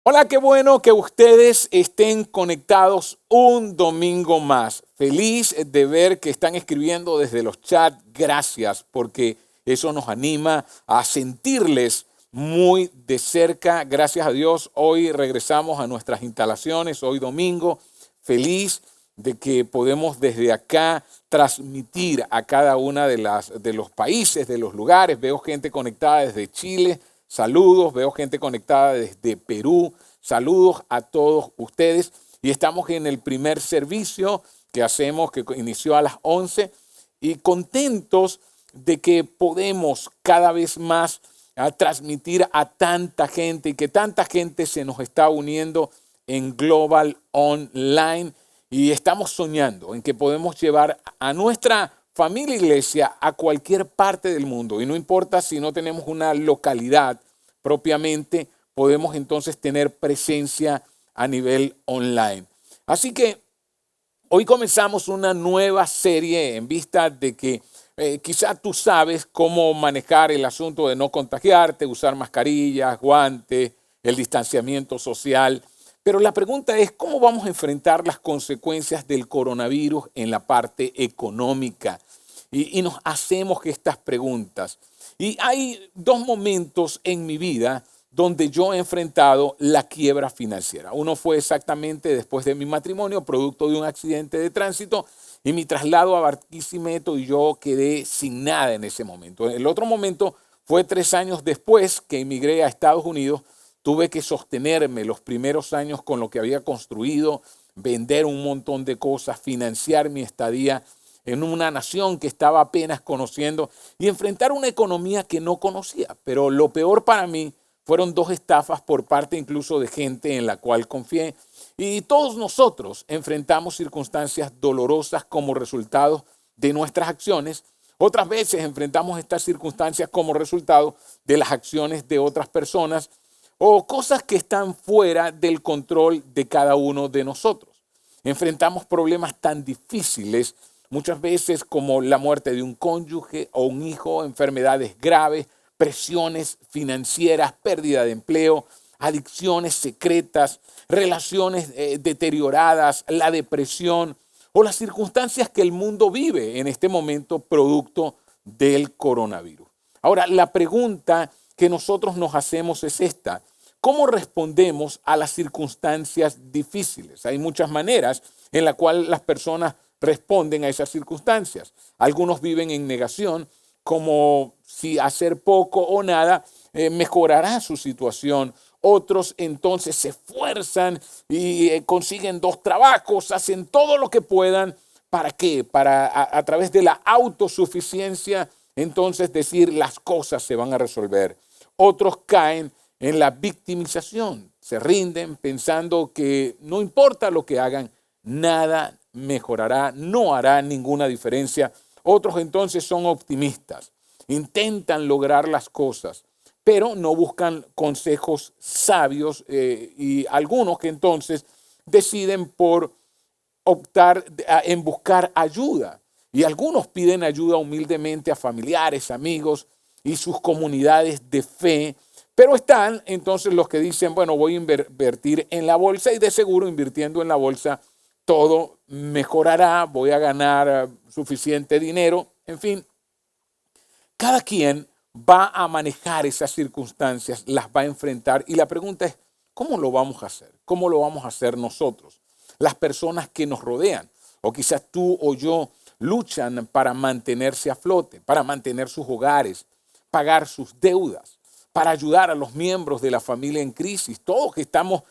Hola, qué bueno que ustedes estén conectados un domingo más. Feliz de ver que están escribiendo desde los chats. Gracias, porque eso nos anima a sentirles muy de cerca. Gracias a Dios, hoy regresamos a nuestras instalaciones, hoy domingo. Feliz de que podemos desde acá transmitir a cada una de los países, de los lugares. Veo gente conectada desde Chile. Saludos, veo gente conectada desde Perú. Saludos a todos ustedes. Y estamos en el primer servicio que hacemos, que inició a las 11. Y contentos de que podemos cada vez más transmitir a tanta gente y que tanta gente se nos está uniendo en Global Online. Y estamos soñando en que podemos llevar a nuestra familia iglesia a cualquier parte del mundo. Y no importa si no tenemos una localidad propiamente, podemos entonces tener presencia a nivel online. Así que hoy comenzamos una nueva serie en vista de que quizá tú sabes cómo manejar el asunto de no contagiarte, usar mascarillas, guantes, el distanciamiento social. Pero la pregunta es, ¿cómo vamos a enfrentar las consecuencias del coronavirus en la parte económica? Y nos hacemos estas preguntas. Y hay dos momentos en mi vida donde yo he enfrentado la quiebra financiera. Uno fue exactamente después de mi matrimonio, producto de un accidente de tránsito, y mi traslado a Barquisimeto, y yo quedé sin nada en ese momento. El otro momento fue 3 años después que emigré a Estados Unidos. Tuve que sostenerme los primeros años con lo que había construido, vender un montón de cosas, financiar mi estadía en una nación que estaba apenas conociendo y enfrentar una economía que no conocía. Pero lo peor para mí fueron dos estafas por parte incluso de gente en la cual confié. Y todos nosotros enfrentamos circunstancias dolorosas como resultado de nuestras acciones. Otras veces enfrentamos estas circunstancias como resultado de las acciones de otras personas o cosas que están fuera del control de cada uno de nosotros. Enfrentamos problemas tan difíciles muchas veces como la muerte de un cónyuge o un hijo, enfermedades graves, presiones financieras, pérdida de empleo, adicciones secretas, relaciones deterioradas, la depresión o las circunstancias que el mundo vive en este momento producto del coronavirus. Ahora, la pregunta que nosotros nos hacemos es esta: ¿cómo respondemos a las circunstancias difíciles? Hay muchas maneras en las cuales las personas responden a esas circunstancias. Algunos viven en negación, como si hacer poco o nada mejorará su situación. Otros entonces se esfuerzan y consiguen 2 trabajos, hacen todo lo que puedan. ¿Para qué? Para a través de la autosuficiencia, entonces decir las cosas se van a resolver. Otros caen en la victimización, se rinden pensando que no importa lo que hagan, nada mejorará, no hará ninguna diferencia. Otros entonces son optimistas, intentan lograr las cosas, pero no buscan consejos sabios y algunos que entonces deciden por optar en buscar ayuda. Y algunos piden ayuda humildemente a familiares, amigos y sus comunidades de fe. Pero están entonces los que dicen, bueno, voy a invertir en la bolsa y de seguro invirtiendo en la bolsa todo mejorará, voy a ganar suficiente dinero. En fin, cada quien va a manejar esas circunstancias, las va a enfrentar y la pregunta es, ¿cómo lo vamos a hacer? ¿Cómo lo vamos a hacer nosotros? Las personas que nos rodean, o quizás tú o yo, luchan para mantenerse a flote, para mantener sus hogares, pagar sus deudas, para ayudar a los miembros de la familia en crisis, todos que estamos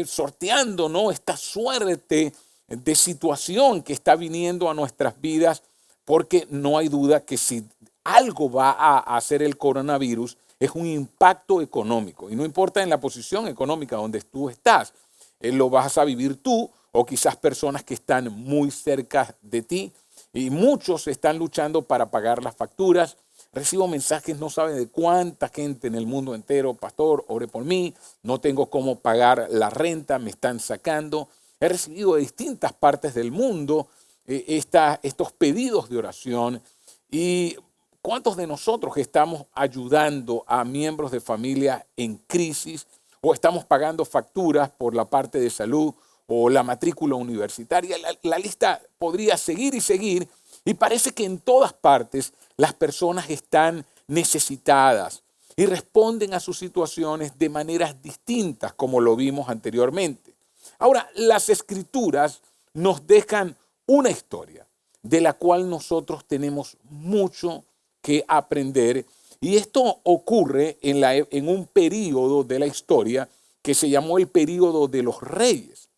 sorteando, ¿no?, esta suerte de situación que está viniendo a nuestras vidas, porque no hay duda que si algo va a hacer el coronavirus es un impacto económico. Y no importa en la posición económica donde tú estás, lo vas a vivir tú o quizás personas que están muy cerca de ti. Y muchos están luchando para pagar las facturas. Recibo mensajes, no saben de cuánta gente en el mundo entero: pastor, ore por mí, no tengo cómo pagar la renta, me están sacando. He recibido de distintas partes del mundo estos pedidos de oración. Y ¿cuántos de nosotros estamos ayudando a miembros de familia en crisis o estamos pagando facturas por la parte de salud o la matrícula universitaria. La lista podría seguir y seguir, y parece que en todas partes las personas están necesitadas y responden a sus situaciones de maneras distintas, como lo vimos anteriormente. Ahora, las Escrituras nos dejan una historia de la cual nosotros tenemos mucho que aprender, y esto ocurre en un período de la historia que se llamó el período de los reyes.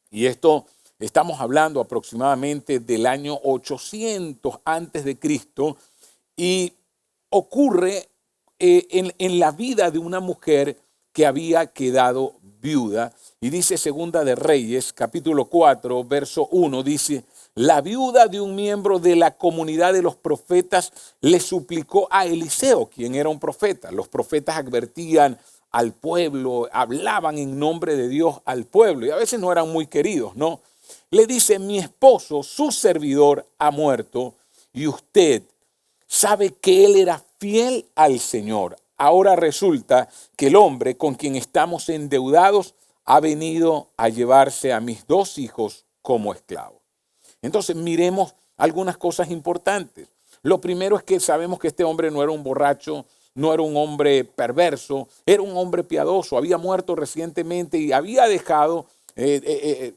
Y esto estamos hablando aproximadamente del año 800 antes de Cristo, y ocurre en la vida de una mujer que había quedado viuda. Y dice Segunda de Reyes, capítulo 4, verso 1, dice: la viuda de un miembro de la comunidad de los profetas le suplicó a Eliseo, quien era un profeta. Los profetas advertían al pueblo, hablaban en nombre de Dios al pueblo, y a veces no eran muy queridos, ¿no? Le dice: mi esposo, su servidor, ha muerto, y usted sabe que él era fiel al Señor. Ahora resulta que el hombre con quien estamos endeudados ha venido a llevarse a mis 2 hijos como esclavos. Entonces miremos algunas cosas importantes. Lo primero es que sabemos que este hombre no era un borracho, no era un hombre perverso, era un hombre piadoso, había muerto recientemente y había dejado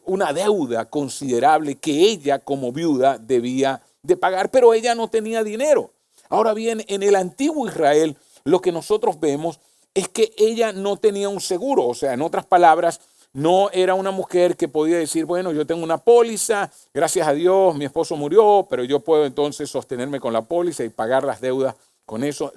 una deuda considerable que ella como viuda debía de pagar, pero ella no tenía dinero. Ahora bien, en el antiguo Israel lo que nosotros vemos es que ella no tenía un seguro, o sea, en otras palabras, no era una mujer que podía decir, bueno, yo tengo una póliza, gracias a Dios mi esposo murió, pero yo puedo entonces sostenerme con la póliza y pagar las deudas con eso.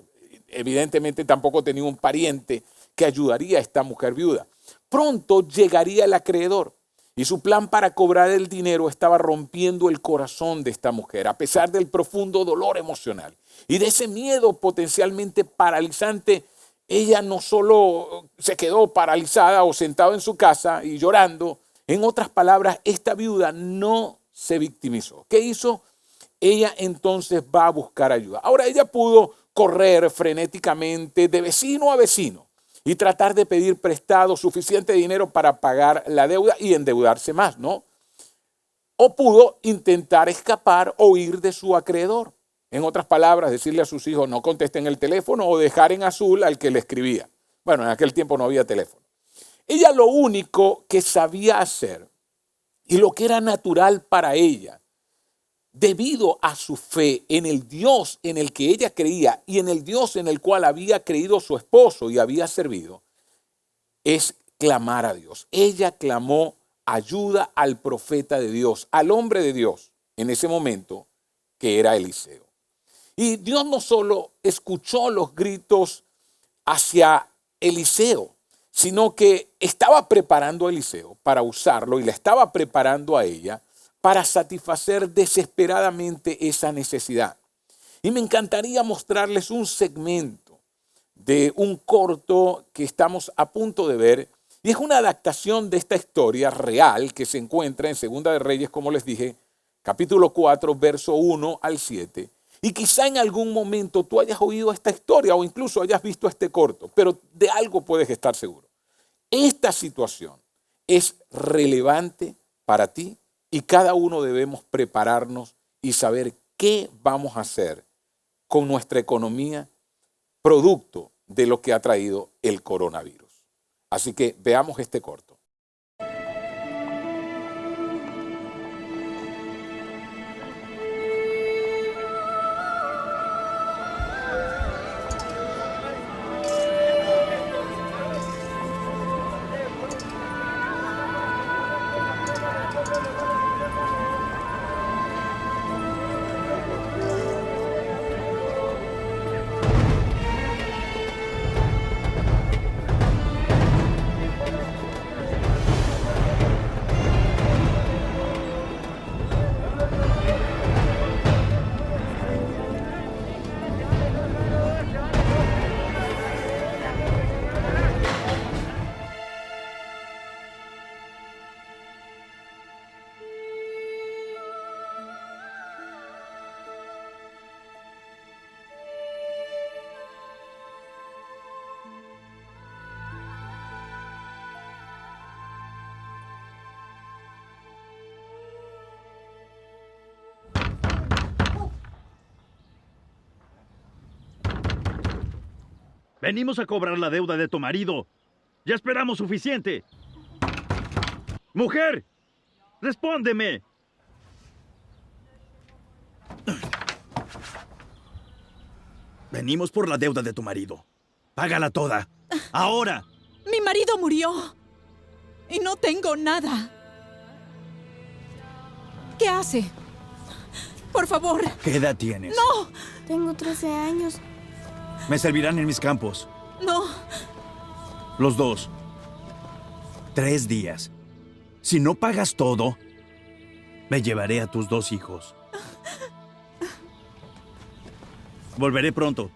Evidentemente tampoco tenía un pariente que ayudaría a esta mujer viuda. Pronto llegaría el acreedor y su plan para cobrar el dinero estaba rompiendo el corazón de esta mujer, a pesar del profundo dolor emocional y de ese miedo potencialmente paralizante. Ella no solo se quedó paralizada o sentada en su casa y llorando, en otras palabras, esta viuda no se victimizó. ¿Qué hizo? Ella entonces va a buscar ayuda. Ahora ella pudo correr frenéticamente de vecino a vecino y tratar de pedir prestado suficiente dinero para pagar la deuda y endeudarse más, ¿no? O pudo intentar escapar o huir de su acreedor. En otras palabras, decirle a sus hijos no contesten el teléfono o dejar en azul al que le escribía. Bueno, en aquel tiempo no había teléfono. Ella lo único que sabía hacer y lo que era natural para ella, debido a su fe en el Dios en el que ella creía y en el Dios en el cual había creído su esposo y había servido, es clamar a Dios. Ella clamó ayuda al profeta de Dios, al hombre de Dios en ese momento, que era Eliseo. Y Dios no solo escuchó los gritos hacia Eliseo, sino que estaba preparando a Eliseo para usarlo y la estaba preparando a ella para satisfacer desesperadamente esa necesidad. Y me encantaría mostrarles un segmento de un corto que estamos a punto de ver, y es una adaptación de esta historia real que se encuentra en Segunda de Reyes, como les dije, capítulo 4, verso 1 al 7. Y quizá en algún momento tú hayas oído esta historia o incluso hayas visto este corto, pero de algo puedes estar seguro. Esta situación es relevante para ti y cada uno debemos prepararnos y saber qué vamos a hacer con nuestra economía producto de lo que ha traído el coronavirus. Así que veamos este corto. Venimos a cobrar la deuda de tu marido. Ya esperamos suficiente. ¡Mujer! ¡Respóndeme! Venimos por la deuda de tu marido. Págala toda. ¡Ahora! Mi marido murió. Y no tengo nada. ¿Qué hace? Por favor. ¿Qué edad tienes? ¡No! Tengo 13 años. Me servirán en mis campos. No. Los dos. 3 días. Si no pagas todo, me llevaré a tus 2 hijos. Volveré pronto.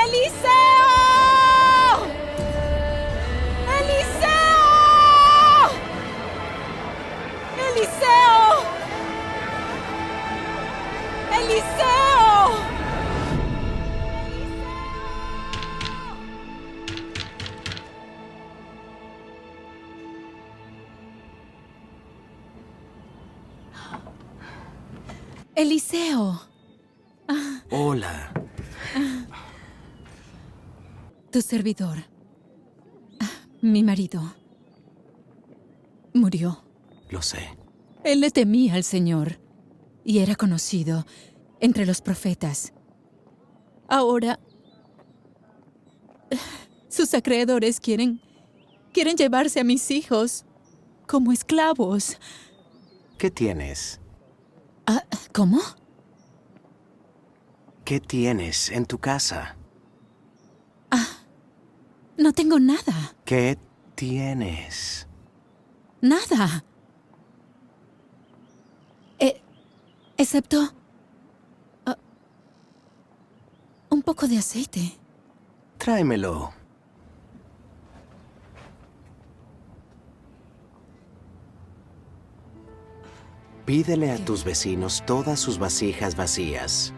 ¡Eliseo! ¡Eliseo! ¡Eliseo! ¡Eliseo! ¡Eliseo! Eliseo, Hola. tu servidor, mi marido, murió. Lo sé. Él le temía al Señor y era conocido entre los profetas. Ahora, sus acreedores quieren llevarse a mis hijos como esclavos. ¿Qué tienes? ¿Cómo? ¿Qué tienes en tu casa? No tengo nada. ¿Qué tienes? Nada. Excepto un poco de aceite. Tráemelo. Pídele a tus vecinos todas sus vasijas vacías.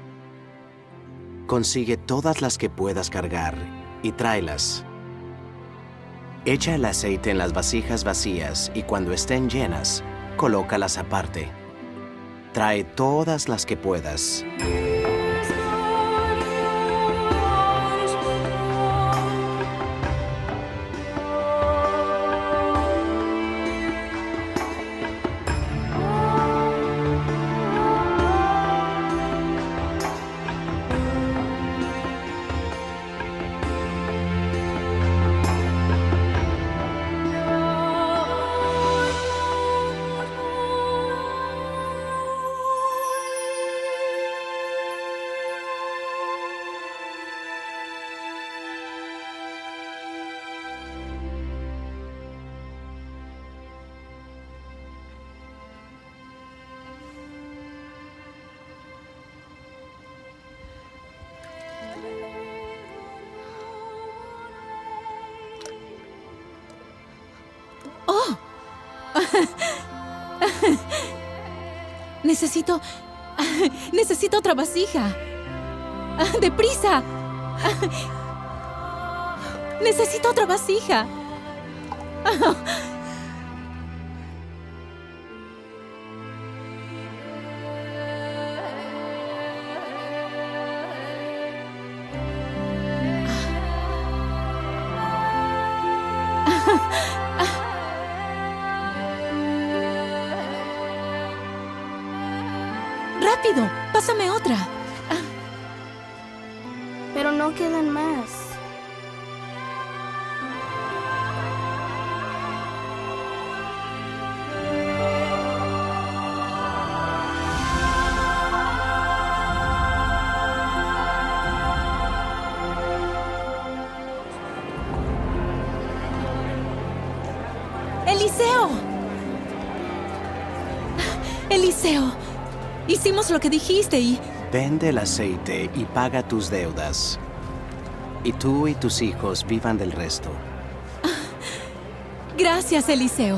Consigue todas las que puedas cargar y tráelas. Echa el aceite en las vasijas vacías y cuando estén llenas, colócalas aparte. Trae todas las que puedas. Necesito otra vasija. ¡Deprisa! Necesito otra vasija. ¡Rápido! ¡Pásame otra! Pero no quedan más. ¡Eliseo! ¡Eliseo! Hicimos lo que dijiste y... Vende el aceite y paga tus deudas. Y tú y tus hijos vivan del resto. Gracias, Eliseo.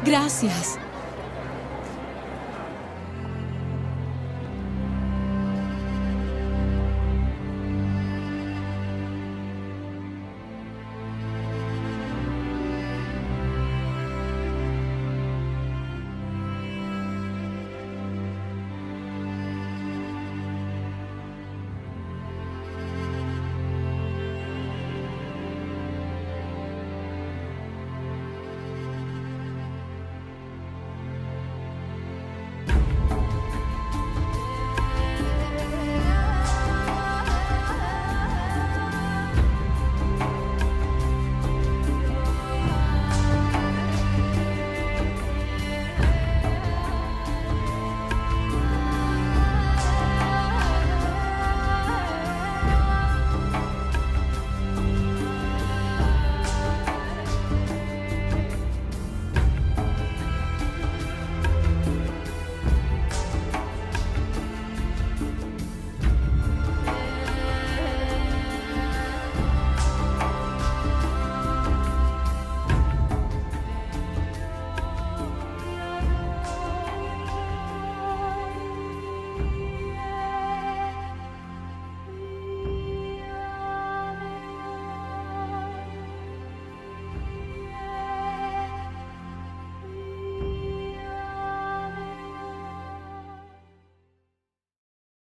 Gracias.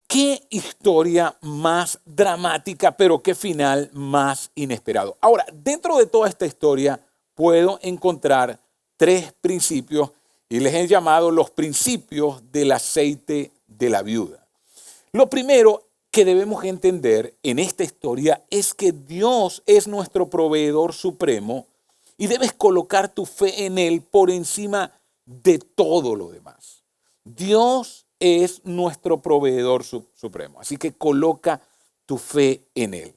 Qué historia más dramática, pero qué final más inesperado. Ahora, dentro de toda esta historia puedo encontrar tres principios y les he llamado los principios del aceite de la viuda. Lo primero que debemos entender en esta historia es que Dios es nuestro proveedor supremo y debes colocar tu fe en Él por encima de todo lo demás. Dios es nuestro proveedor supremo, así que coloca tu fe en Él.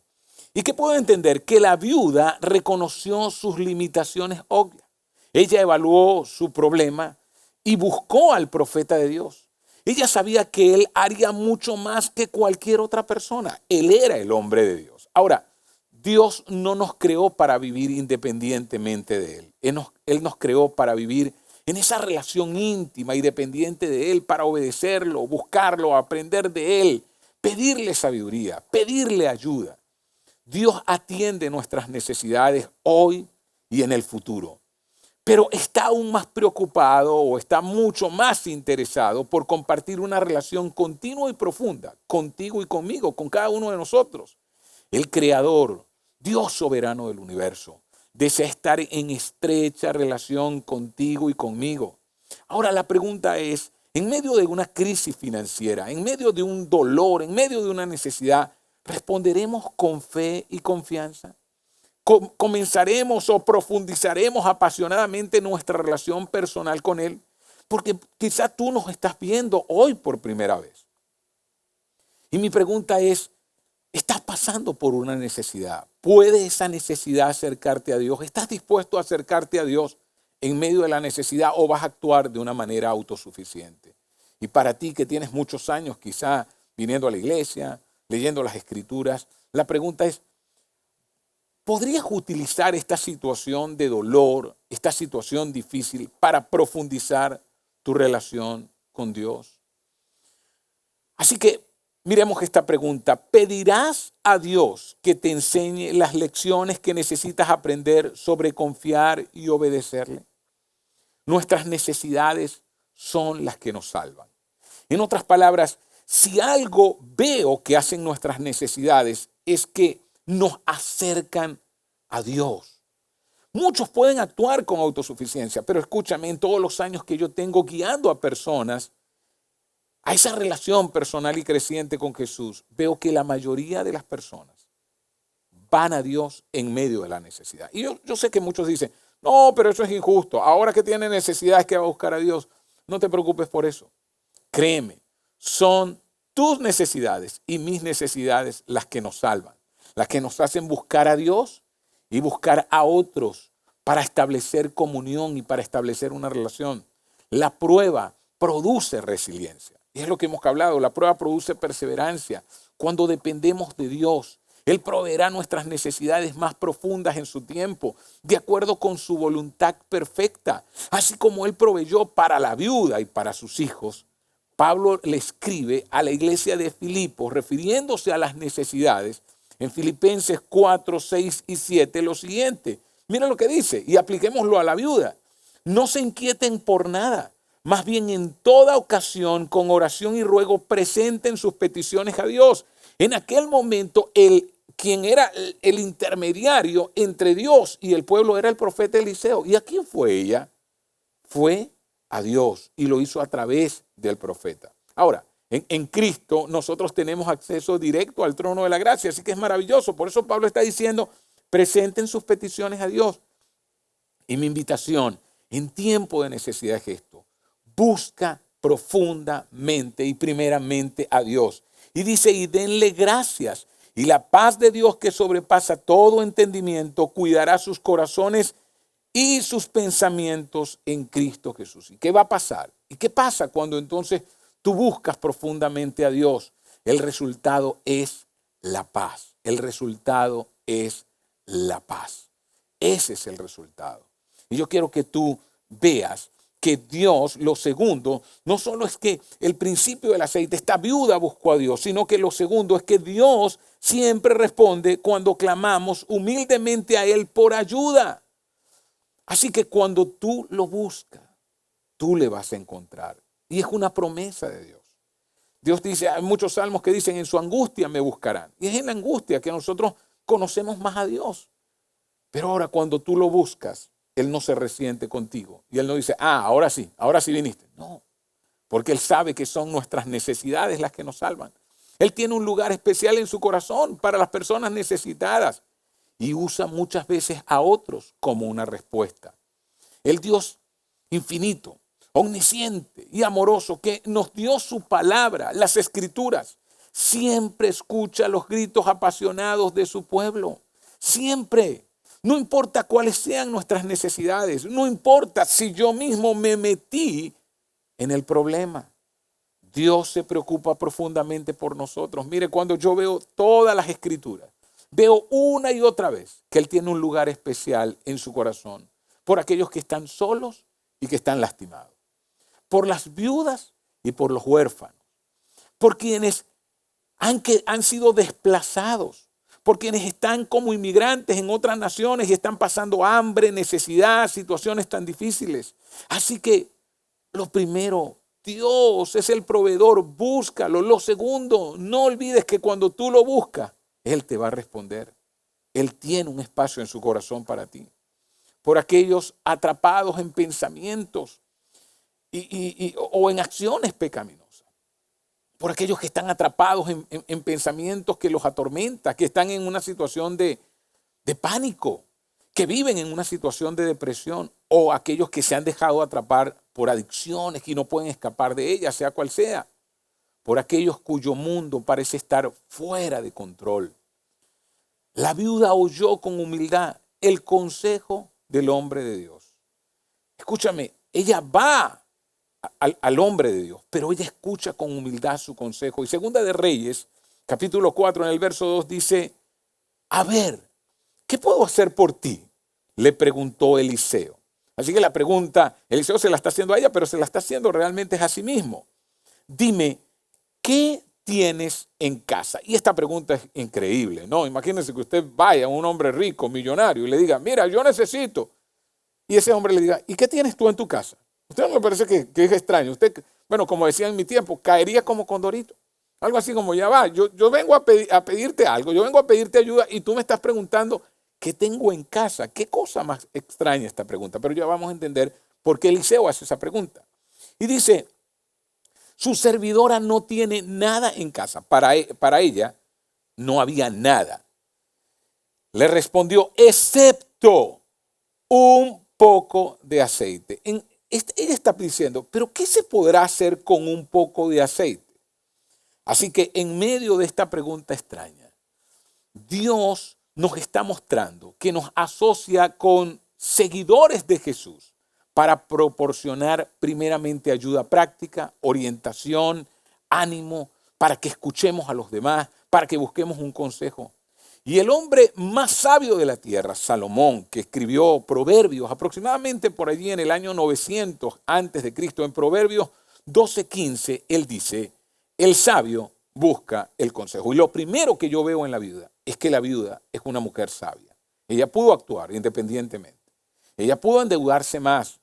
¿Y qué puedo entender? Que la viuda reconoció sus limitaciones obvias. Ella evaluó su problema y buscó al profeta de Dios. Ella sabía que Él haría mucho más que cualquier otra persona. Él era el hombre de Dios. Ahora, Dios no nos creó para vivir independientemente de Él. Él nos creó para vivir en esa relación íntima y dependiente de Él, para obedecerlo, buscarlo, aprender de Él, pedirle sabiduría, pedirle ayuda. Dios atiende nuestras necesidades hoy y en el futuro, pero está aún más preocupado o está mucho más interesado por compartir una relación continua y profunda contigo y conmigo, con cada uno de nosotros. El Creador, Dios soberano del universo, desea estar en estrecha relación contigo y conmigo. Ahora la pregunta es, en medio de una crisis financiera, en medio de un dolor, en medio de una necesidad, ¿responderemos con fe y confianza? ¿Comenzaremos o profundizaremos apasionadamente nuestra relación personal con Él? Porque quizá tú nos estás viendo hoy por primera vez. Y mi pregunta es, ¿estás pasando por una necesidad? ¿Puede esa necesidad acercarte a Dios? ¿Estás dispuesto a acercarte a Dios en medio de la necesidad o vas a actuar de una manera autosuficiente? Y para ti que tienes muchos años quizá viniendo a la iglesia, leyendo las Escrituras, la pregunta es, ¿podrías utilizar esta situación de dolor, esta situación difícil para profundizar tu relación con Dios? Así que miremos esta pregunta. ¿Pedirás a Dios que te enseñe las lecciones que necesitas aprender sobre confiar y obedecerle? Nuestras necesidades son las que nos salvan. En otras palabras, si algo veo que hacen nuestras necesidades es que nos acercan a Dios. Muchos pueden actuar con autosuficiencia, pero escúchame, en todos los años que yo tengo guiando a personas a esa relación personal y creciente con Jesús, veo que la mayoría de las personas van a Dios en medio de la necesidad. Y yo sé que muchos dicen, no, pero eso es injusto. Ahora que tiene necesidad es que va a buscar a Dios. No te preocupes por eso. Créeme, son tus necesidades y mis necesidades las que nos salvan, las que nos hacen buscar a Dios y buscar a otros para establecer comunión y para establecer una relación. La prueba produce resiliencia. Y es lo que hemos hablado, la prueba produce perseverancia. Cuando dependemos de Dios, Él proveerá nuestras necesidades más profundas en su tiempo, de acuerdo con su voluntad perfecta. Así como Él proveyó para la viuda y para sus hijos, Pablo le escribe a la iglesia de Filipos, refiriéndose a las necesidades, en Filipenses 4, 6 y 7, lo siguiente. Mira lo que dice, y apliquémoslo a la viuda. No se inquieten por nada, más bien en toda ocasión, con oración y ruego, presenten sus peticiones a Dios. En aquel momento, quien era el intermediario entre Dios y el pueblo era el profeta Eliseo. ¿Y a quién fue ella? Fue a Dios y lo hizo a través del profeta. Ahora, en Cristo nosotros tenemos acceso directo al trono de la gracia, así que es maravilloso. Por eso Pablo está diciendo, presenten sus peticiones a Dios. Y mi invitación en tiempo de necesidad es esto: busca profundamente y primeramente a Dios. Y dice, y denle gracias. Y la paz de Dios que sobrepasa todo entendimiento cuidará sus corazones y sus pensamientos en Cristo Jesús. ¿Y qué va a pasar? ¿Y qué pasa cuando entonces tú buscas profundamente a Dios? El resultado es la paz. El resultado es la paz. Ese es el resultado. Y yo quiero que tú veas que Dios, lo segundo, no solo es que el principio del aceite, esta viuda buscó a Dios, sino que lo segundo es que Dios siempre responde cuando clamamos humildemente a Él por ayuda. Así que cuando tú lo buscas, tú le vas a encontrar. Y es una promesa de Dios. Dios dice, hay muchos salmos que dicen, en su angustia me buscarán. Y es en la angustia que nosotros conocemos más a Dios. Pero ahora cuando tú lo buscas, Él no se resiente contigo. Y Él no dice, ahora sí viniste. No, porque Él sabe que son nuestras necesidades las que nos salvan. Él tiene un lugar especial en su corazón para las personas necesitadas y usa muchas veces a otros como una respuesta. El Dios infinito, omnisciente y amoroso que nos dio su palabra, las escrituras, siempre escucha los gritos apasionados de su pueblo. Siempre. No importa cuáles sean nuestras necesidades, no importa si yo mismo me metí en el problema. Dios se preocupa profundamente por nosotros. Mire, cuando yo veo todas las escrituras, veo una y otra vez que Él tiene un lugar especial en su corazón por aquellos que están solos y que están lastimados, por las viudas y por los huérfanos, por quienes han sido desplazados, por quienes están como inmigrantes en otras naciones y están pasando hambre, necesidad, situaciones tan difíciles. Así que lo primero, Dios es el proveedor, búscalo. Lo segundo, no olvides que cuando tú lo buscas, Él te va a responder. Él tiene un espacio en su corazón para ti. Por aquellos atrapados en pensamientos o en acciones pecaminosas. Por aquellos que están atrapados en pensamientos que los atormentan, que están en una situación de pánico, que viven en una situación de depresión, o aquellos que se han dejado atrapar por adicciones y no pueden escapar de ellas, sea cual sea. Por aquellos cuyo mundo parece estar fuera de control. La viuda oyó con humildad el consejo del hombre de Dios. Escúchame, ella va al hombre de Dios, pero ella escucha con humildad su consejo. Y Segunda de Reyes, capítulo 4, en el verso 2 dice, a ver, ¿qué puedo hacer por ti? Le preguntó Eliseo. Así que la pregunta, Eliseo se la está haciendo a ella, pero se la está haciendo realmente a sí mismo. Dime, ¿qué tienes en casa? Y esta pregunta es increíble, ¿no? Imagínense que usted vaya a un hombre rico, millonario, y le diga, mira, yo necesito. Y ese hombre le diga, ¿y qué tienes tú en tu casa? Usted no le parece que es extraño. Usted, bueno, como decía en mi tiempo, caería como condorito. Algo así como, ya va, yo vengo a pedirte algo, yo vengo a pedirte ayuda y tú me estás preguntando, ¿qué tengo en casa? ¿Qué cosa más extraña esta pregunta? Pero ya vamos a entender por qué Eliseo hace esa pregunta. Y dice, su servidora no tiene nada en casa. Para ella no había nada. Le respondió, excepto un poco de aceite. Ella está diciendo, ¿pero qué se podrá hacer con un poco de aceite? Así que en medio de esta pregunta extraña, Dios nos está mostrando que nos asocia con seguidores de Jesús para proporcionar primeramente ayuda práctica, orientación, ánimo, para que escuchemos a los demás, para que busquemos un consejo. Y el hombre más sabio de la tierra, Salomón, que escribió Proverbios aproximadamente por allí en el año 900 antes de Cristo, en Proverbios 12:15, él dice, el sabio busca el consejo. Y lo primero que yo veo en la viuda es que la viuda es una mujer sabia. Ella pudo actuar independientemente. Ella pudo endeudarse más,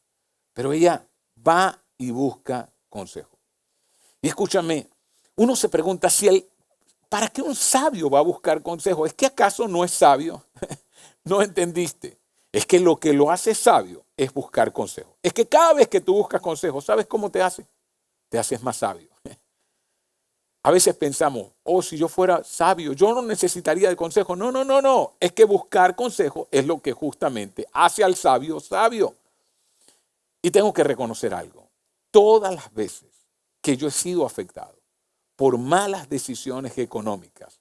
pero ella va y busca consejo. Y escúchame, uno se pregunta ¿para qué un sabio va a buscar consejo? ¿Es que acaso no es sabio? No entendiste. Es que lo hace sabio es buscar consejo. Es que cada vez que tú buscas consejo, ¿sabes cómo te hace? Te haces más sabio. A veces pensamos, si yo fuera sabio, yo no necesitaría de consejo. No, no, no, no. Es que buscar consejo es lo que justamente hace al sabio sabio. Y tengo que reconocer algo. Todas las veces que yo he sido afectado por malas decisiones económicas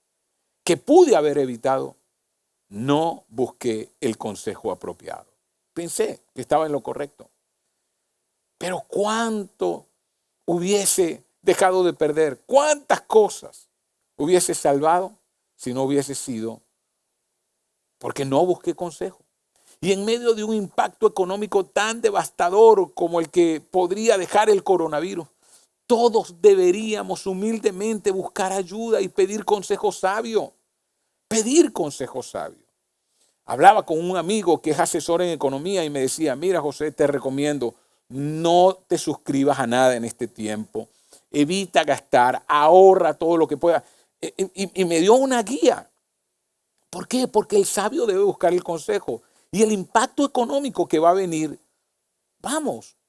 que pude haber evitado, no busqué el consejo apropiado. Pensé que estaba en lo correcto. Pero ¿cuánto hubiese dejado de perder? ¿Cuántas cosas hubiese salvado si no hubiese sido porque no busqué consejo? Y en medio de un impacto económico tan devastador como el que podría dejar el coronavirus, todos deberíamos humildemente buscar ayuda y pedir consejo sabio. Pedir consejo sabio. Hablaba con un amigo que es asesor en economía y me decía, mira José, te recomiendo, no te suscribas a nada en este tiempo. Evita gastar, ahorra todo lo que puedas. Y me dio una guía. ¿Por qué? Porque el sabio debe buscar el consejo. Y el impacto económico que va a venir,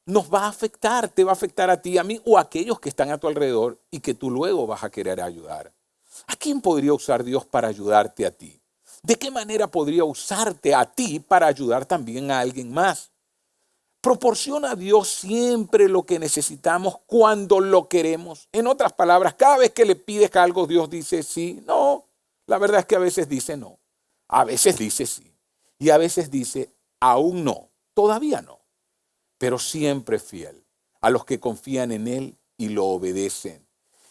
nos va a afectar, te va a afectar a ti, a mí o a aquellos que están a tu alrededor y que tú luego vas a querer ayudar. ¿A quién podría usar Dios para ayudarte a ti? ¿De qué manera podría usarte a ti para ayudar también a alguien más? Proporciona a Dios siempre lo que necesitamos cuando lo queremos. En otras palabras, cada vez que le pides algo, Dios dice sí, no. La verdad es que a veces dice no. A veces dice sí. Y a veces dice aún no, todavía no. Pero siempre fiel a los que confían en Él y lo obedecen.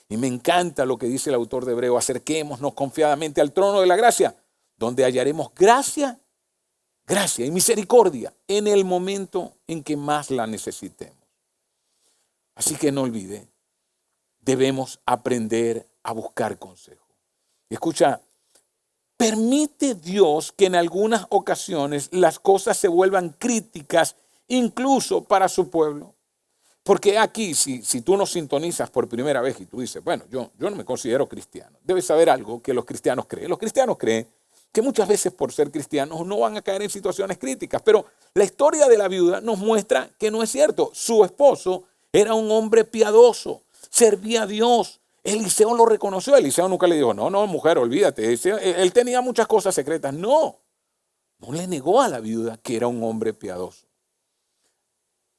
Y me encanta lo que dice el autor de Hebreo, acerquémonos confiadamente al trono de la gracia, donde hallaremos gracia y misericordia en el momento en que más la necesitemos. Así que no olvide, debemos aprender a buscar consejo. Escucha, permite Dios que en algunas ocasiones las cosas se vuelvan críticas incluso para su pueblo. Porque aquí, si tú nos sintonizas por primera vez y tú dices, bueno, yo no me considero cristiano, debes saber algo que los cristianos creen. Los cristianos creen que muchas veces por ser cristianos no van a caer en situaciones críticas, pero la historia de la viuda nos muestra que no es cierto. Su esposo era un hombre piadoso, servía a Dios. Eliseo lo reconoció. Eliseo nunca le dijo, no, mujer, olvídate. Él tenía muchas cosas secretas. No le negó a la viuda que era un hombre piadoso.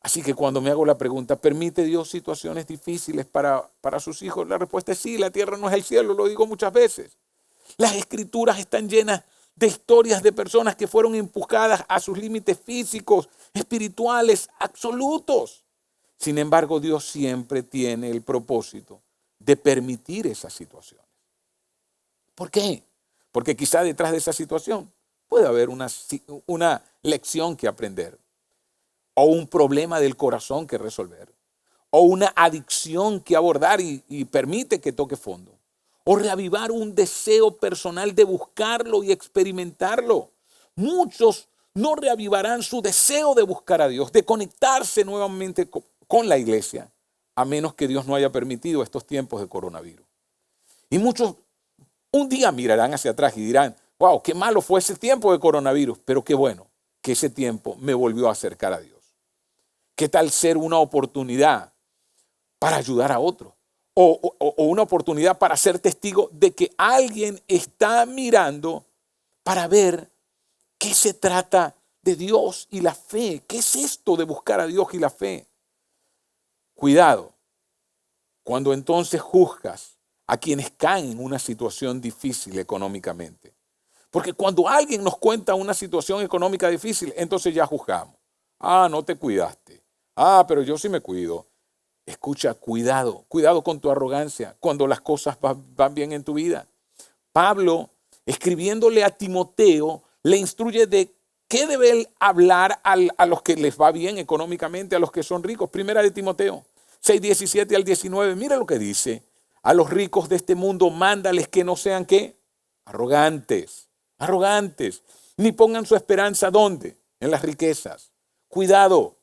Así que cuando me hago la pregunta, ¿permite Dios situaciones difíciles para sus hijos? La respuesta es sí, la tierra no es el cielo, lo digo muchas veces. Las escrituras están llenas de historias de personas que fueron empujadas a sus límites físicos, espirituales, absolutos. Sin embargo, Dios siempre tiene el propósito de permitir esas situaciones. ¿Por qué? Porque quizá detrás de esa situación puede haber una lección que aprender, o un problema del corazón que resolver, o una adicción que abordar y permite que toque fondo, o reavivar un deseo personal de buscarlo y experimentarlo. Muchos no reavivarán su deseo de buscar a Dios, de conectarse nuevamente con la iglesia, a menos que Dios no haya permitido estos tiempos de coronavirus. Y muchos un día mirarán hacia atrás y dirán, wow, qué malo fue ese tiempo de coronavirus, pero qué bueno que ese tiempo me volvió a acercar a Dios. ¿Qué tal ser una oportunidad para ayudar a otros? O una oportunidad para ser testigo de que alguien está mirando para ver qué se trata de Dios y la fe. ¿Qué es esto de buscar a Dios y la fe? Cuidado, cuando entonces juzgas a quienes caen en una situación difícil económicamente. Porque cuando alguien nos cuenta una situación económica difícil, entonces ya juzgamos. Ah, no te cuidaste. Ah, pero yo sí me cuido. Escucha, cuidado con tu arrogancia cuando las cosas van bien en tu vida. Pablo, escribiéndole a Timoteo, le instruye de qué debe él hablar a los que les va bien económicamente, a los que son ricos. Primera de Timoteo 6, 17 al 19. Mira lo que dice. A los ricos de este mundo, mándales que no sean, ¿qué? Arrogantes, ni pongan su esperanza, ¿dónde? En las riquezas. Cuidado,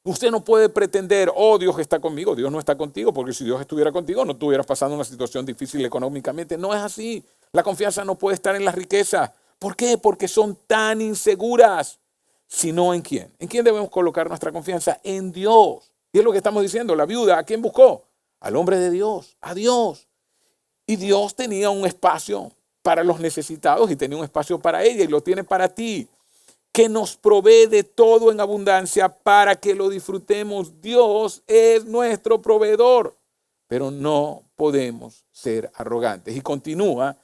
usted no puede pretender, oh, Dios está conmigo. Dios no está contigo, porque si Dios estuviera contigo, no estuvieras pasando una situación difícil económicamente. No es así. La confianza no puede estar en las riquezas. ¿Por qué? Porque son tan inseguras. Sino ¿en quién? ¿En quién debemos colocar nuestra confianza? En Dios. Y es lo que estamos diciendo. La viuda, ¿a quién buscó? Al hombre de Dios, a Dios. Y Dios tenía un espacio para los necesitados y tenía un espacio para ella y lo tiene para ti, que nos provee de todo en abundancia para que lo disfrutemos. Dios es nuestro proveedor, pero no podemos ser arrogantes. Y continúa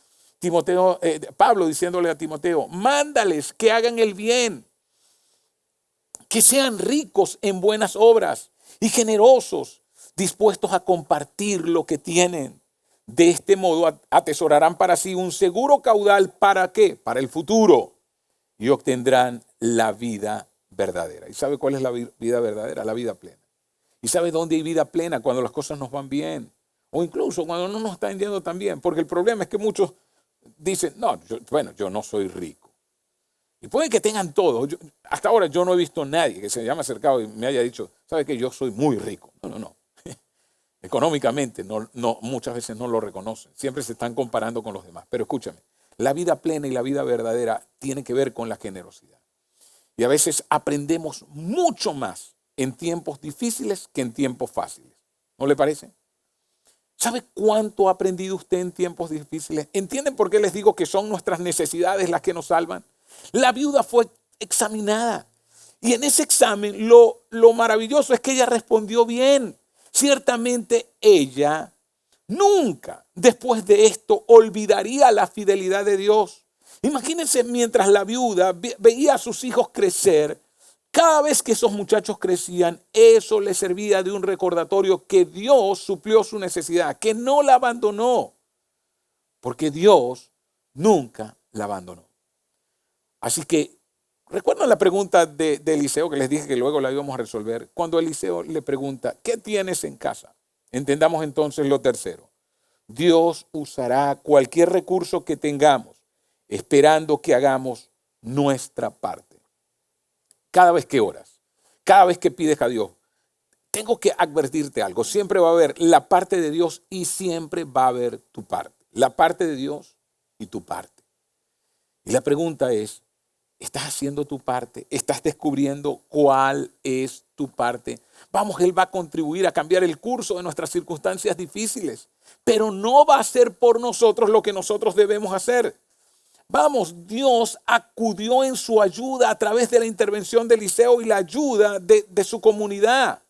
Pablo diciéndole a Timoteo, mándales que hagan el bien, que sean ricos en buenas obras y generosos, dispuestos a compartir lo que tienen. De este modo atesorarán para sí un seguro caudal. ¿Para qué? Para el futuro. Y obtendrán la vida verdadera. ¿Y sabe cuál es la vida verdadera? La vida plena. ¿Y sabe dónde hay vida plena? Cuando las cosas nos van bien. O incluso cuando no nos están yendo tan bien. Porque el problema es que muchos dicen, no, yo no soy rico. Y puede que tengan todo. Hasta ahora yo no he visto a nadie que se me haya acercado y me haya dicho, ¿sabe qué? Yo soy muy rico. No. Económicamente muchas veces no lo reconocen. Siempre se están comparando con los demás. Pero escúchame, la vida plena y la vida verdadera tienen que ver con la generosidad. Y a veces aprendemos mucho más en tiempos difíciles que en tiempos fáciles. ¿No le parece? ¿Sabe cuánto ha aprendido usted en tiempos difíciles? ¿Entienden por qué les digo que son nuestras necesidades las que nos salvan? La viuda fue examinada. Y en ese examen lo maravilloso es que ella respondió bien. Ciertamente ella nunca después de esto olvidaría la fidelidad de Dios. Imagínense mientras la viuda veía a sus hijos crecer, cada vez que esos muchachos crecían, eso le servía de un recordatorio que Dios suplió su necesidad, que no la abandonó, porque Dios nunca la abandonó. Así que, ¿recuerdan la pregunta de Eliseo que les dije que luego la íbamos a resolver? Cuando Eliseo le pregunta, ¿qué tienes en casa? Entendamos entonces lo tercero. Dios usará cualquier recurso que tengamos, esperando que hagamos nuestra parte. Cada vez que oras, cada vez que pides a Dios, tengo que advertirte algo. Siempre va a haber la parte de Dios y siempre va a haber tu parte. La parte de Dios y tu parte. Y la pregunta es, ¿estás haciendo tu parte? ¿Estás descubriendo cuál es tu parte? Vamos, Él va a contribuir a cambiar el curso de nuestras circunstancias difíciles, pero no va a ser por nosotros lo que nosotros debemos hacer. Vamos, Dios acudió en su ayuda a través de la intervención de Eliseo y la ayuda de su comunidad.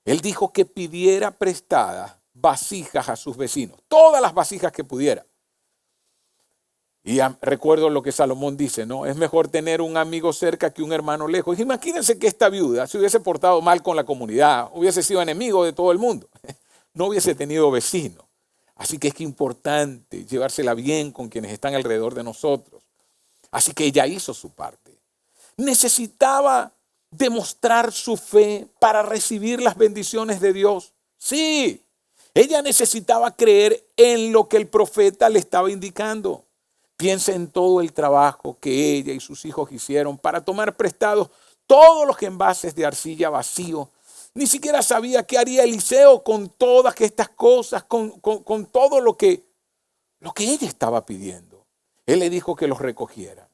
Él dijo que pidiera prestadas vasijas a sus vecinos, todas las vasijas que pudiera. Y recuerdo lo que Salomón dice, ¿no? Es mejor tener un amigo cerca que un hermano lejos. Imagínense que esta viuda se hubiese portado mal con la comunidad, hubiese sido enemigo de todo el mundo, no hubiese tenido vecinos. Así que es que importante llevársela bien con quienes están alrededor de nosotros. Así que ella hizo su parte. Necesitaba demostrar su fe para recibir las bendiciones de Dios. Sí, ella necesitaba creer en lo que el profeta le estaba indicando. Piensa en todo el trabajo que ella y sus hijos hicieron para tomar prestados todos los envases de arcilla vacíos. Ni siquiera sabía qué haría Eliseo con todas estas cosas, con todo lo que ella estaba pidiendo. Él le dijo que los recogiera.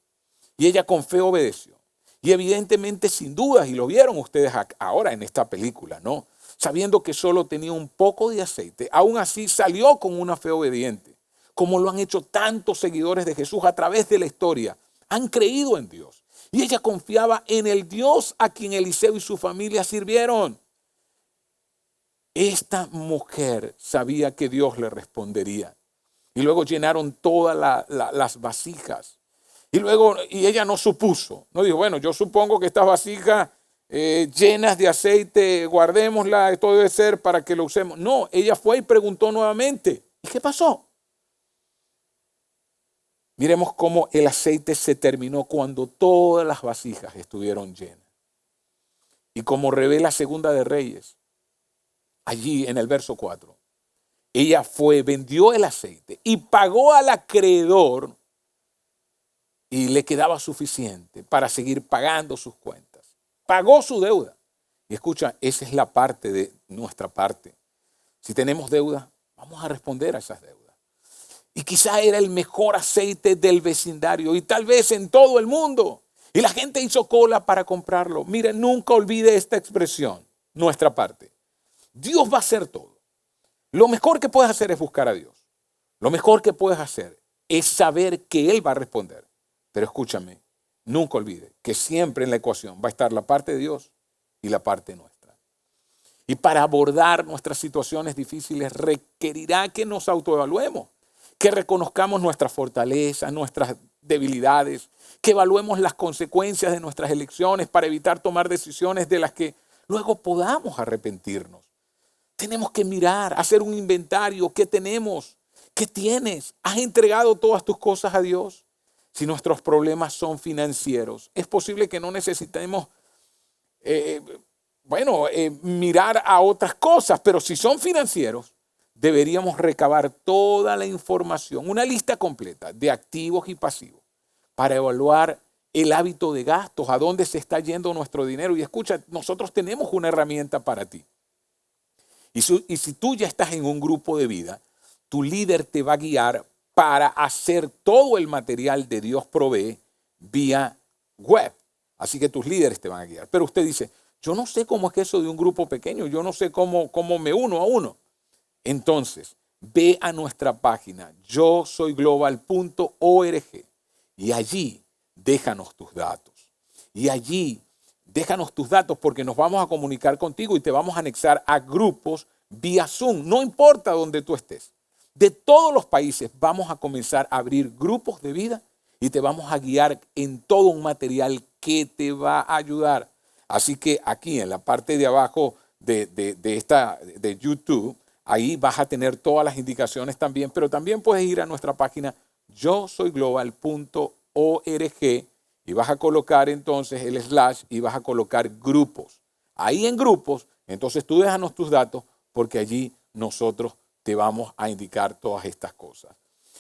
Y ella con fe obedeció. Y evidentemente, sin dudas, y lo vieron ustedes ahora en esta película, ¿no? Sabiendo que solo tenía un poco de aceite, aún así salió con una fe obediente. Como lo han hecho tantos seguidores de Jesús a través de la historia. Han creído en Dios. Y ella confiaba en el Dios a quien Eliseo y su familia sirvieron. Esta mujer sabía que Dios le respondería. Y luego llenaron todas las vasijas. Y ella no supuso, no dijo, bueno, yo supongo que estas vasijas llenas de aceite, guardémosla, esto debe ser para que lo usemos. No, ella fue y preguntó nuevamente. ¿Y qué pasó? Miremos cómo el aceite se terminó cuando todas las vasijas estuvieron llenas. Y como revela Segunda de Reyes, allí en el verso 4, ella fue, vendió el aceite y pagó al acreedor y le quedaba suficiente para seguir pagando sus cuentas. Pagó su deuda. Y escucha, esa es la parte de nuestra parte. Si tenemos deuda, vamos a responder a esas deudas. Y quizá era el mejor aceite del vecindario y tal vez en todo el mundo. Y la gente hizo cola para comprarlo. Mire, nunca olvide esta expresión, nuestra parte. Dios va a hacer todo. Lo mejor que puedes hacer es buscar a Dios. Lo mejor que puedes hacer es saber que Él va a responder. Pero escúchame, nunca olvide que siempre en la ecuación va a estar la parte de Dios y la parte nuestra. Y para abordar nuestras situaciones difíciles requerirá que nos autoevaluemos, que reconozcamos nuestras fortalezas, nuestras debilidades, que evaluemos las consecuencias de nuestras elecciones para evitar tomar decisiones de las que luego podamos arrepentirnos. Tenemos que mirar, hacer un inventario. ¿Qué tenemos? ¿Qué tienes? ¿Has entregado todas tus cosas a Dios? Si nuestros problemas son financieros, es posible que no necesitemos mirar a otras cosas, pero si son financieros, deberíamos recabar toda la información, una lista completa de activos y pasivos, para evaluar el hábito de gastos, a dónde se está yendo nuestro dinero. Y escucha, nosotros tenemos una herramienta para ti. Y si tú ya estás en un grupo de vida, tu líder te va a guiar para hacer todo el material de Dios provee vía web. Así que tus líderes te van a guiar. Pero usted dice, yo no sé cómo es eso de un grupo pequeño, yo no sé cómo me uno a uno. Entonces, ve a nuestra página yosoyglobal.org y allí déjanos tus datos. Y allí déjanos tus datos porque nos vamos a comunicar contigo y te vamos a anexar a grupos vía Zoom. No importa dónde tú estés. De todos los países vamos a comenzar a abrir grupos de vida y te vamos a guiar en todo un material que te va a ayudar. Así que aquí en la parte de abajo de YouTube, ahí vas a tener todas las indicaciones también, pero también puedes ir a nuestra página yosoyglobal.org y vas a colocar entonces el / y vas a colocar grupos. Ahí en grupos, entonces tú déjanos tus datos porque allí nosotros te vamos a indicar todas estas cosas.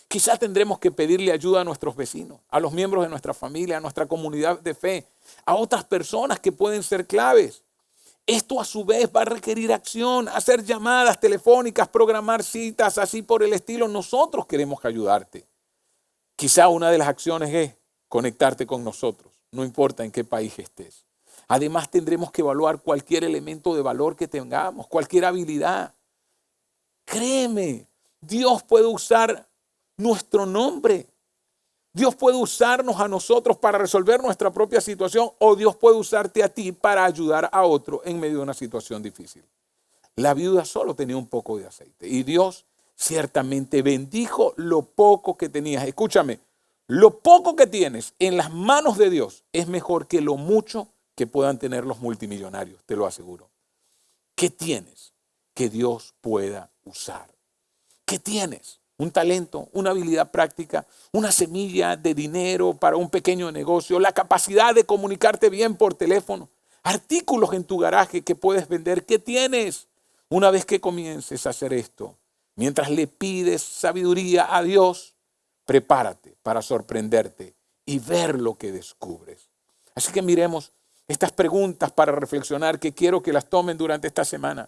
Quizás tendremos que pedirle ayuda a nuestros vecinos, a los miembros de nuestra familia, a nuestra comunidad de fe, a otras personas que pueden ser claves. Esto a su vez va a requerir acción, hacer llamadas telefónicas, programar citas, así por el estilo. Nosotros queremos ayudarte. Quizá una de las acciones es conectarte con nosotros, no importa en qué país estés. Además tendremos que evaluar cualquier elemento de valor que tengamos, cualquier habilidad. Créeme, Dios puede usar nuestro nombre. Dios puede usarnos a nosotros para resolver nuestra propia situación o Dios puede usarte a ti para ayudar a otro en medio de una situación difícil. La viuda solo tenía un poco de aceite y Dios ciertamente bendijo lo poco que tenías. Escúchame, lo poco que tienes en las manos de Dios es mejor que lo mucho que puedan tener los multimillonarios, te lo aseguro. ¿Qué tienes que Dios pueda usar? ¿Qué tienes? Un talento, una habilidad práctica, una semilla de dinero para un pequeño negocio, la capacidad de comunicarte bien por teléfono, artículos en tu garaje que puedes vender. ¿Qué tienes? Una vez que comiences a hacer esto, mientras le pides sabiduría a Dios, prepárate para sorprenderte y ver lo que descubres. Así que miremos estas preguntas para reflexionar que quiero que las tomen durante esta semana.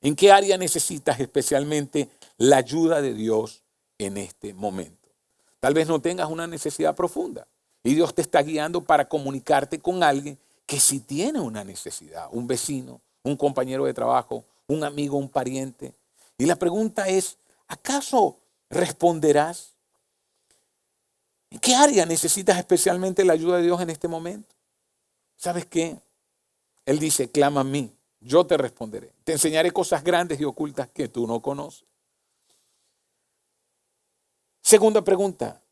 ¿En qué área necesitas especialmente la ayuda de Dios en este momento? Tal vez no tengas una necesidad profunda y Dios te está guiando para comunicarte con alguien que sí tiene una necesidad, un vecino, un compañero de trabajo, un amigo, un pariente. Y la pregunta es, ¿acaso responderás? ¿En qué área necesitas especialmente la ayuda de Dios en este momento? ¿Sabes qué? Él dice, clama a mí. Yo te responderé. Te enseñaré cosas grandes y ocultas que tú no conoces. Segunda pregunta.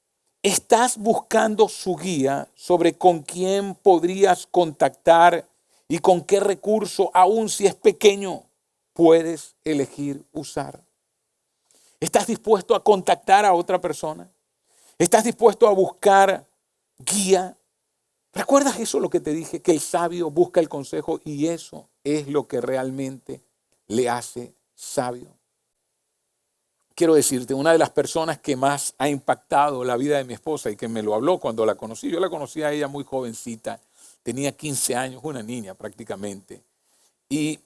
¿Estás buscando su guía sobre con quién podrías contactar y con qué recurso, aun si es pequeño, puedes elegir usar? ¿Estás dispuesto a contactar a otra persona? ¿Estás dispuesto a buscar guía? ¿Recuerdas eso lo que te dije? Que el sabio busca el consejo y eso es lo que realmente le hace sabio. Quiero decirte, una de las personas que más ha impactado la vida de mi esposa y que me lo habló cuando la conocí, yo la conocí a ella muy jovencita, tenía 15 años, una niña prácticamente, y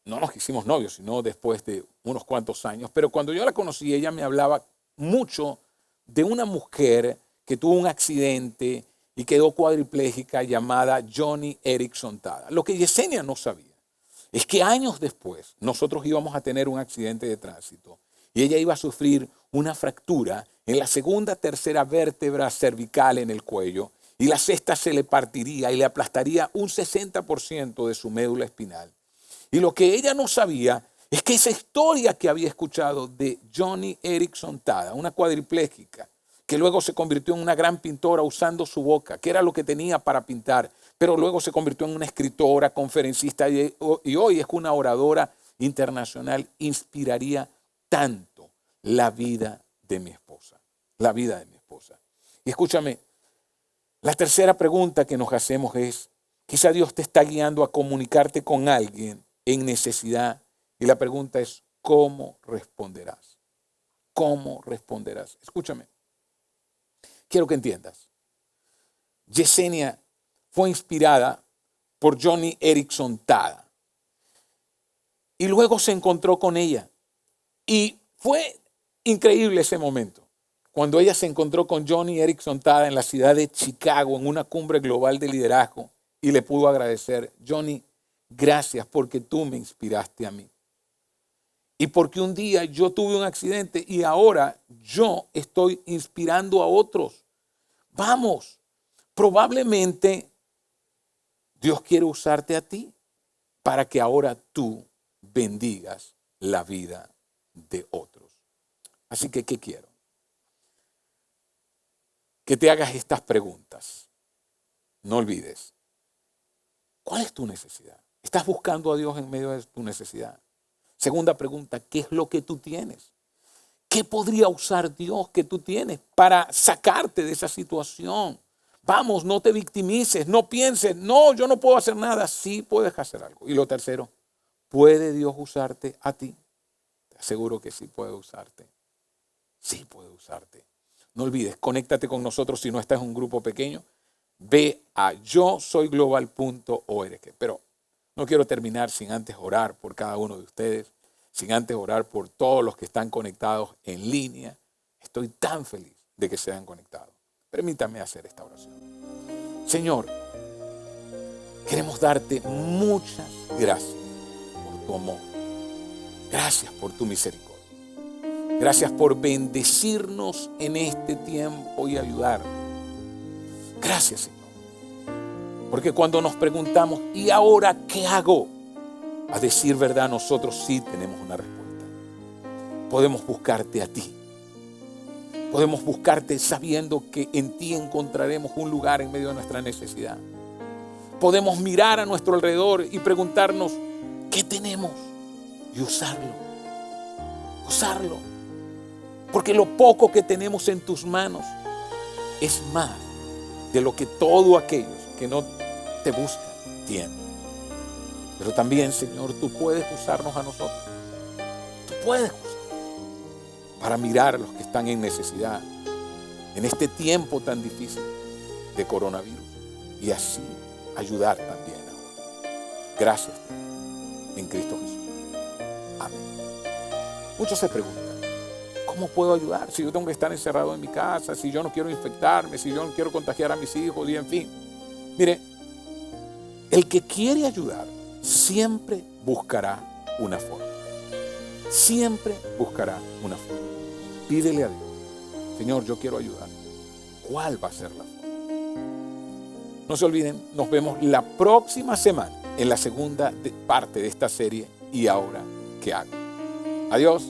no nos hicimos novios, sino después de unos cuantos años, pero cuando yo la conocí, ella me hablaba mucho de una mujer que tuvo un accidente y quedó cuadripléjica llamada Joni Eareckson Tada. Lo que Yesenia no sabía es que años después nosotros íbamos a tener un accidente de tránsito y ella iba a sufrir una fractura en la segunda, tercera vértebra cervical en el cuello y la sexta se le partiría y le aplastaría un 60% de su médula espinal. Y lo que ella no sabía es que esa historia que había escuchado de Joni Eareckson Tada, una cuadripléjica, que luego se convirtió en una gran pintora usando su boca, que era lo que tenía para pintar, pero luego se convirtió en una escritora, conferencista y hoy es una oradora internacional, inspiraría tanto la vida de mi esposa, la vida de mi esposa. Y escúchame, la tercera pregunta que nos hacemos es, quizá Dios te está guiando a comunicarte con alguien en necesidad y la pregunta es, ¿cómo responderás? ¿Cómo responderás? Escúchame, quiero que entiendas. Yesenia fue inspirada por Joni Eareckson Tada y luego se encontró con ella. Y fue increíble ese momento, cuando ella se encontró con Joni Eareckson Tada en la ciudad de Chicago, en una cumbre global de liderazgo, y le pudo agradecer, Joni, gracias porque tú me inspiraste a mí. Y porque un día yo tuve un accidente y ahora yo estoy inspirando a otros. Vamos, probablemente Dios quiere usarte a ti para que ahora tú bendigas la vida de otros. Así que, ¿qué quiero? Que te hagas estas preguntas. No olvides, ¿cuál es tu necesidad? ¿Estás buscando a Dios en medio de tu necesidad? Segunda pregunta, ¿qué es lo que tú tienes? ¿Qué podría usar Dios que tú tienes para sacarte de esa situación? Vamos, no te victimices, no pienses, no, yo no puedo hacer nada. Sí puedes hacer algo. Y lo tercero, ¿puede Dios usarte a ti? Te aseguro que sí puede usarte. Sí puede usarte. No olvides, conéctate con nosotros si no estás en un grupo pequeño. Ve a yosoyglobal.org. Pero no quiero terminar sin antes orar por cada uno de ustedes, sin antes orar por todos los que están conectados en línea. Estoy tan feliz de que se hayan conectado. Permítame hacer esta oración. Señor, queremos darte muchas gracias por tu amor. Gracias por tu misericordia. Gracias por bendecirnos en este tiempo y ayudarnos. Gracias, Señor. Porque cuando nos preguntamos, ¿y ahora qué hago? A decir verdad, nosotros sí tenemos una respuesta. Podemos buscarte a ti. Podemos buscarte sabiendo que en ti encontraremos un lugar en medio de nuestra necesidad. Podemos mirar a nuestro alrededor y preguntarnos, ¿qué tenemos? Y usarlo. Usarlo. Porque lo poco que tenemos en tus manos es más de lo que todos aquellos que no te buscan tienen. Pero también, Señor, tú puedes usarnos a nosotros. Tú puedes usarnos para mirar a los que están en necesidad en este tiempo tan difícil de coronavirus y así ayudar también a otros. Gracias en Cristo Jesús. Amén. Muchos se preguntan, ¿cómo puedo ayudar? Si yo tengo que estar encerrado en mi casa, si yo no quiero infectarme, si yo no quiero contagiar a mis hijos y en fin. Mire, el que quiere ayudar siempre buscará una forma. Siempre buscará una forma. Pídele a Dios, Señor, yo quiero ayudar. ¿Cuál va a ser la forma? No se olviden, nos vemos la próxima semana en la segunda parte de esta serie. ¿Y ahora qué hago? Adiós.